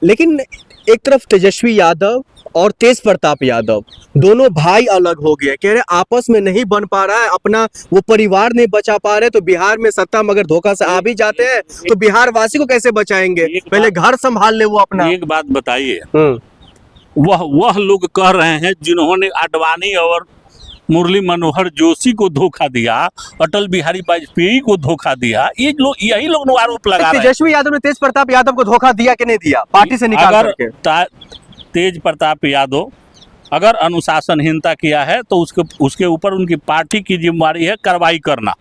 लेकिन एक तरफ तेजस्वी यादव और तेज प्रताप यादव दोनों भाई अलग हो गए, कह रहे आपस में नहीं बन पा रहा है, अपना वो परिवार नहीं बचा पा रहे, तो बिहार में सत्ता मगर धोखा से आ भी जाते हैं तो बिहार वासी को कैसे बचाएंगे, पहले घर संभाल ले वो अपना। एक बात बताइए, वह लोग कह रहे हैं जिन्होंने आडवाणी और मुरली मनोहर जोशी को धोखा दिया, अटल बिहारी वाजपेयी को धोखा दिया, ये लोग यही लोग आरोप लगा रहे हैं। तेजस्वी यादव ने तेज प्रताप यादव को धोखा दिया कि नहीं दिया, पार्टी से निकाल करके? तेज प्रताप यादव अगर अनुशासनहीनता किया है तो उसके ऊपर उनकी पार्टी की जिम्मेदारी है कार्रवाई करना।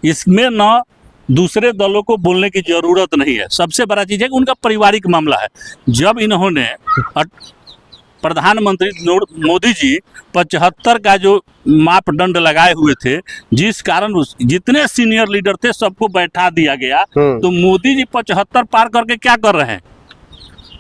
इसमें न दूसरे दलों को बोलने की जरूरत नहीं है। सबसे बड़ा चीज है कि उनका पारिवारिक मामला है। जब इन्होंने प्रधानमंत्री मोदी जी 75 का जो मापदंड लगाए हुए थे, जिस कारण जितने सीनियर लीडर थे सबको बैठा दिया गया, तो मोदी जी 75 पार करके क्या कर रहे हैं?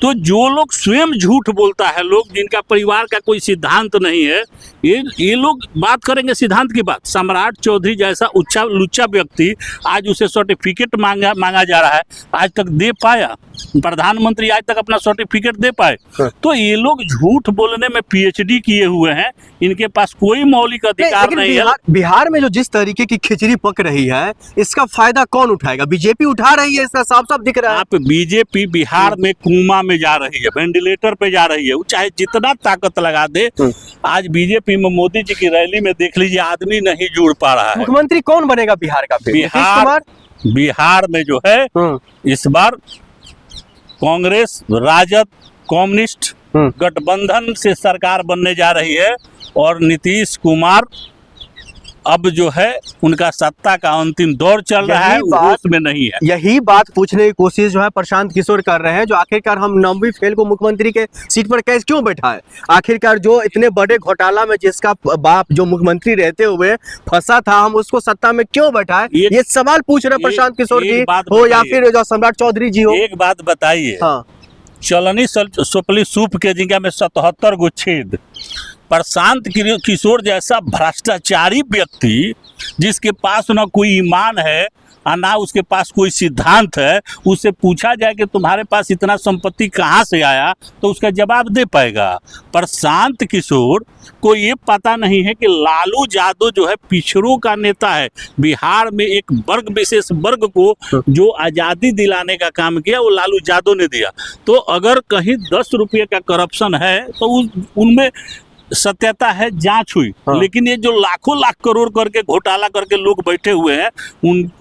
तो जो लोग स्वयं झूठ बोलता है, लोग जिनका परिवार का कोई सिद्धांत नहीं है, ये लोग बात करेंगे सिद्धांत की बात। सम्राट चौधरी जैसा लुच्चा व्यक्ति आज उसे सर्टिफिकेट मांगा जा रहा है, आज तक दे पाया? प्रधानमंत्री आज तक अपना सर्टिफिकेट दे पाए? तो ये लोग झूठ बोलने में पीएचडी किए हुए हैं, इनके पास कोई मौलिक अधिकार नहीं है। बिहार में जो जिस तरीके की खिचड़ी पक रही है, इसका फायदा कौन उठाएगा? बीजेपी उठा रही है, इसका साफ साफ दिख रहा है। आप बीजेपी बिहार में कोमा में जा रही है, वेंटिलेटर पे जा रही है, वो चाहे जितना ताकत लगा दे। आज बीजेपी में मोदी जी की रैली में देख लीजिए, आदमी नहीं जुड़ पा रहा है। मुख्यमंत्री कौन बनेगा बिहार का? बिहार में जो है इस बार कांग्रेस, राजद, कम्युनिस्ट गठबंधन से सरकार बनने जा रही है, और नीतीश कुमार अब जो है उनका सत्ता का अंतिम दौर चल रहा है, उसमें नहीं है। यही बात पूछने की कोशिश जो है प्रशांत किशोर कर रहे हैं, जो आखिरकार हम 9वीं फेल को मुख्यमंत्री के सीट पर कैसे क्यों बैठाए? आखिरकार जो इतने बड़े घोटाला में जिसका बाप जो मुख्यमंत्री रहते हुए फंसा था, हम उसको सत्ता में क्यों बैठाए? ये सवाल पूछ रहे प्रशांत किशोर जी हो या फिर जो सम्राट चौधरी जी हो। एक बात बताइए, चलनी सुपली सूप के जगह में 77 गो छेद। प्रशांत किशोर जैसा भ्रष्टाचारी व्यक्ति, जिसके पास ना कोई ईमान है और ना उसके पास कोई सिद्धांत है, उससे पूछा जाए कि तुम्हारे पास इतना संपत्ति कहाँ से आया, तो उसका जवाब दे पाएगा? प्रशांत किशोर को ये पता नहीं है कि लालू यादव जो है पिछड़ों का नेता है। बिहार में एक वर्ग, विशेष वर्ग को जो आज़ादी दिलाने का काम किया वो लालू यादव ने दिया। तो अगर कहीं 10 रुपये का करप्शन है तो उनमें सत्यता है, जांच हुई। लेकिन ये जो लाखों लाख करोड़ करके घोटाला करके लोग बैठे हुए हैं,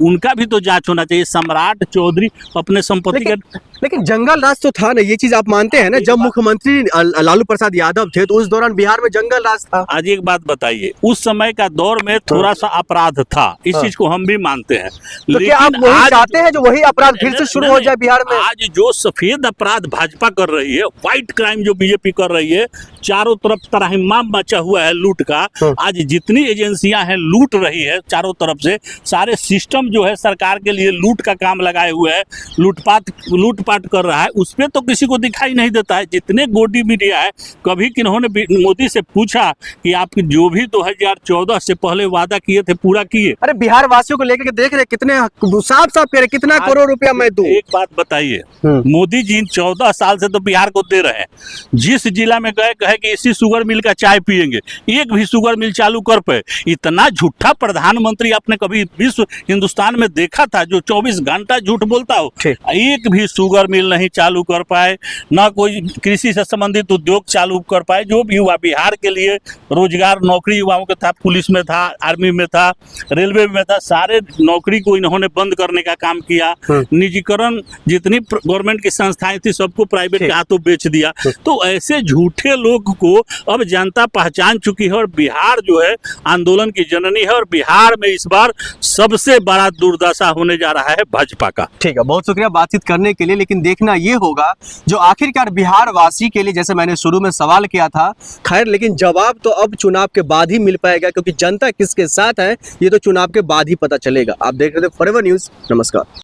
उनका भी तो जांच होना चाहिए। सम्राट चौधरी अपने संपत्ति के लेकिन जंगल राज तो था ना, ये चीज आप मानते हैं ना? जब मुख्यमंत्री लालू प्रसाद यादव थे तो उस दौरान बिहार में जंगल राज था। आज एक बात बताइए, उस समय का दौर में थोड़ा सा अपराध था, इस चीज को हम भी मानते हैं। तो क्या आप वही चाहते हैं जो वही अपराध फिर से शुरू हो जाए बिहार में? आज जो सफेद अपराध भाजपा कर रही है, व्हाइट क्राइम जो बीजेपी कर रही है, चारों तरफ तराहिमाम मचा हुआ है लूट का। आज जितनी एजेंसियां हैं लूट रही है चारों तरफ से, सारे सिस्टम जो है सरकार के लिए लूट का काम लगाए हुए है, लूटपाट कर रहा है। उस पर तो किसी को दिखाई नहीं देता है। जितने गोदी मीडिया है, कभी किन्होंने मोदी से पूछा कि आप जो भी 2014 से पहले वादा किए थे पूरा किए? अरे बिहार वासियों को लेकर के देख रहे कितने साफ साफ कह रहे कितना करोड़ रुपया मैं दूं। एक बात बताइए, मोदी जी 14 साल से तो बिहार को दे रहे हैं। जिस जिला में गए कहे कि इसी शुगर मिल का चाय पियेंगे, एक भी शुगर मिल चालू कर पाए? इतना झूठा प्रधानमंत्री आपने कभी विश्व हिंदुस्तान में देखा था जो 24 घंटा झूठ बोलता हो? एक भी शुगर मिल नहीं चालू कर पाए, ना कोई कृषि से संबंधित उद्योग चालू कर पाए। जो भी हुआ बिहार के लिए रोजगार, नौकरी युवाओं का था, पुलिस में था, आर्मी में था, रेलवे में था, सारे नौकरी को इन्होंने बंद करने का काम किया। निजीकरण, जितनी गवर्नमेंट की संस्थाएं थी सबको प्राइवेट के हाथों बेच दिया। तो ऐसे झूठे लोग को अब जनता पहचान चुकी है, और बिहार जो है आंदोलन की जननी है, और बिहार में इस बार सबसे बड़ा दुर्दशा होने जा रहा है भाजपा का। ठीक है, बहुत शुक्रिया बातचीत करने के लिए। लेकिन देखना ये होगा जो आखिरकार बिहार वासी के लिए, जैसे मैंने शुरू में सवाल किया था, खैर लेकिन जवाब तो अब चुनाव के बाद ही मिल पाएगा, क्योंकि जनता किसके साथ है ये तो चुनाव के बाद ही पता चलेगा। आप देख रहे थे फॉरएवर न्यूज़। नमस्कार।